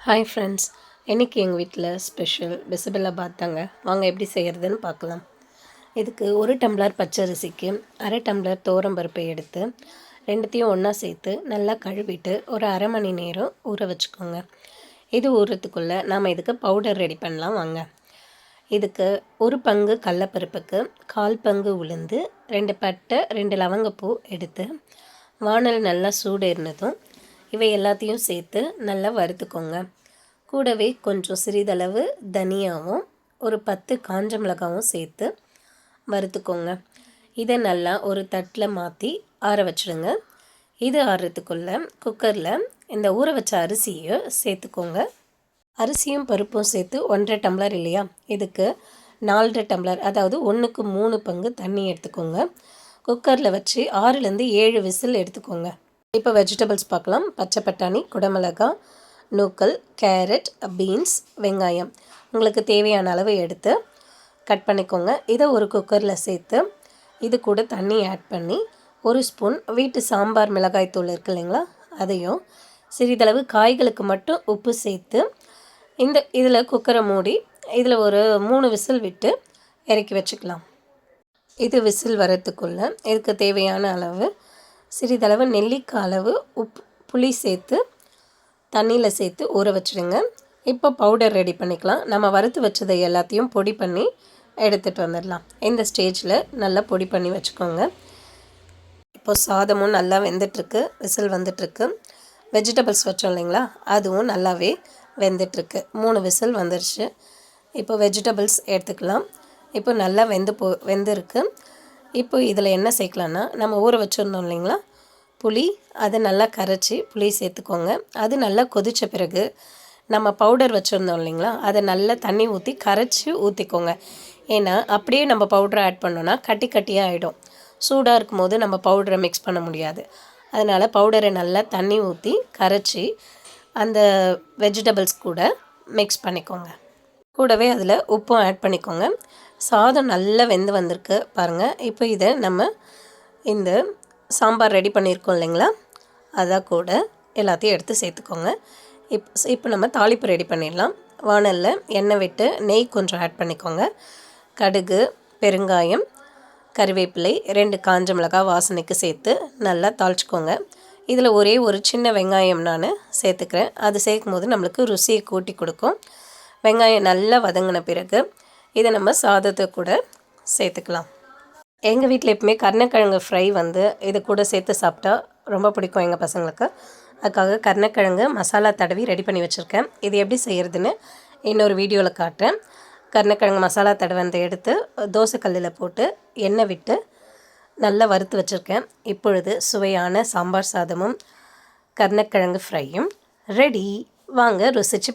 Hi friends, இன்றைக்கி எங்கள் வீட்டில் ஸ்பெஷல் பிசிபெல்லாபாத் தாங்க. வாங்க எப்படி செய்கிறதுன்னு பார்க்கலாம். இதுக்கு 1 டம்ளர் பச்சரிசிக்கு அரை டம்ளர் துவரம்பருப்பை எடுத்து ரெண்டுத்தையும் ஒன்றா சேர்த்து நல்லா கழுவிட்டு ஒரு அரை மணி நேரம் ஊற வச்சுக்கோங்க. இது ஊறுறதுக்குள்ளே நாம் இதுக்கு பவுடர் ரெடி பண்ணலாம் வாங்க. இதுக்கு 1 பங்கு கடலப்பருப்புக்கு 1/4 பங்கு உளுந்து, 2 பட்டை, 2 லவங்கப்பூ எடுத்து வானல் நல்லா சூடேறினதும் இவை எல்லாத்தையும் சேர்த்து நல்லா வறுத்துக்கோங்க. கூடவே கொஞ்சம் சிறிதளவு தனியாவும் ஒரு 10 காஞ்ச மிளகாவும் சேர்த்து வறுத்துக்கோங்க. இதை நல்லா ஒரு தட்டில் மாற்றி ஆற வச்சுடுங்க. இது ஆறுறதுக்குள்ளே குக்கரில் இந்த ஊற வச்ச அரிசியை சேர்த்துக்கோங்க. அரிசியும் பருப்பும் சேர்த்து 1.5 டம்ளர் இல்லையா, இதுக்கு 4.5 டம்ளர், அதாவது 1க்கு 3 பங்கு தண்ணி எடுத்துக்கோங்க. குக்கரில் வச்சு 6லேருந்து 7 விசில் எடுத்துக்கோங்க. இப்போ வெஜிடபிள்ஸ் பார்க்கலாம். பச்சை பட்டாணி, குடமிளகாய், நூக்கல், கேரட், பீன்ஸ், வெங்காயம் உங்களுக்கு தேவையான அளவு எடுத்து கட் பண்ணிக்கோங்க. இதை ஒரு குக்கரில் சேர்த்து இது கூட தண்ணி ஆட் பண்ணி 1 ஸ்பூன் வீட்டு சாம்பார் மிளகாய் தூள் இருக்குது இல்லைங்களா, அதையும் சிறிதளவு காய்களுக்கு மட்டும் உப்பு சேர்த்து இதில் குக்கரை மூடி இதில் ஒரு 3 விசில் விட்டு இறக்கி வச்சுக்கலாம். இது விசில் வரத்துக்குள்ளே இதுக்கு தேவையான அளவு சிறிதளவு நெல்லிக்காய் அளவு புளி சேர்த்து தண்ணியில் சேர்த்து ஊற வச்சுடுங்க. இப்போ பவுடர் ரெடி பண்ணிக்கலாம். நம்ம வறுத்து வச்சதை எல்லாத்தையும் பொடி பண்ணி எடுத்துகிட்டு வந்துடலாம். இந்த ஸ்டேஜில் நல்லா பொடி பண்ணி வச்சுக்கோங்க. இப்போ சாதமும் நல்லா வெந்துட்டுருக்கு, விசில் வந்துட்டுருக்கு. வெஜிடபிள்ஸ் வச்சோம் இல்லைங்களா, அதுவும் நல்லாவே வெந்துட்டுருக்கு. 3 விசில் வந்துருச்சு. இப்போ வெஜிடபிள்ஸ் எடுத்துக்கலாம். இப்போ நல்லா வெந்திருக்கு. இப்போ இதில் என்ன சேர்க்கலான்னா, நம்ம ஊற வச்சுருந்தோம் இல்லைங்களா புளி, அதை நல்லா கரைச்சி புளி சேர்த்துக்கோங்க. அது நல்லா கொதித்த பிறகு நம்ம பவுடர் வச்சுருந்தோம் இல்லைங்களா, அதை நல்லா தண்ணி ஊற்றி கரைச்சி ஊற்றிக்கோங்க. ஏன்னா அப்படியே நம்ம பவுடரை ஆட் பண்ணோன்னா கட்டி கட்டியாக ஆகிடும். சூடாக இருக்கும் போது நம்ம பவுடரை மிக்ஸ் பண்ண முடியாது. அதனால் பவுடரை நல்லா தண்ணி ஊற்றி கரைச்சி அந்த வெஜிடபிள்ஸ் கூட மிக்ஸ் பண்ணிக்கோங்க. கூடவே அதில் உப்பும் ஆட் பண்ணிக்கோங்க. சாதம் நல்லா வெந்து வந்திருக்கு பாருங்கள். இப்போ இதை நம்ம இந்த சாம்பார் ரெடி பண்ணியிருக்கோம் இல்லைங்களா, அதை கூட எல்லாத்தையும் எடுத்து சேர்த்துக்கோங்க. இப்போ நம்ம தாளிப்பு ரெடி பண்ணிடலாம். வானலில் எண்ணெய் விட்டு நெய் கொஞ்சம் ஆட் பண்ணிக்கோங்க. கடுகு, பெருங்காயம், கறிவேப்பிலை, 2 காஞ்ச மிளகாய் வாசனைக்கு சேர்த்து நல்லா தாளிச்சிக்கோங்க. இதில் ஒரே ஒரு சின்ன வெங்காயம் நான் சேர்த்துக்கிறேன். அது சேர்க்கும் போது நம்மளுக்கு ருசியை கூட்டி கொடுக்கும். வெங்காயம் நல்லா வதங்கின பிறகு இதை நம்ம சாதத்தை கூட சேர்த்துக்கலாம். எங்கள் வீட்டில் எப்பவுமே கருணக்கிழங்கு ஃப்ரை இது கூட சேர்த்து சாப்பிட்டா ரொம்ப பிடிக்கும் எங்கள் பசங்களுக்கு. அதுக்காக கருணக்கிழங்கு மசாலா தடவி ரெடி பண்ணி வச்சுருக்கேன். இது எப்படி செய்கிறதுன்னு இன்னொரு வீடியோவில் காட்டுறேன். கருணக்கிழங்கு மசாலா தடவை எடுத்து தோசைக்கல்லில் போட்டு எண்ணெய் விட்டு நல்லா வறுத்து வச்சுருக்கேன். இப்பொழுது சுவையான சாம்பார் சாதமும் கருணக்கிழங்கு ஃப்ரையும் ரெடி. வாங்க ருசிச்சு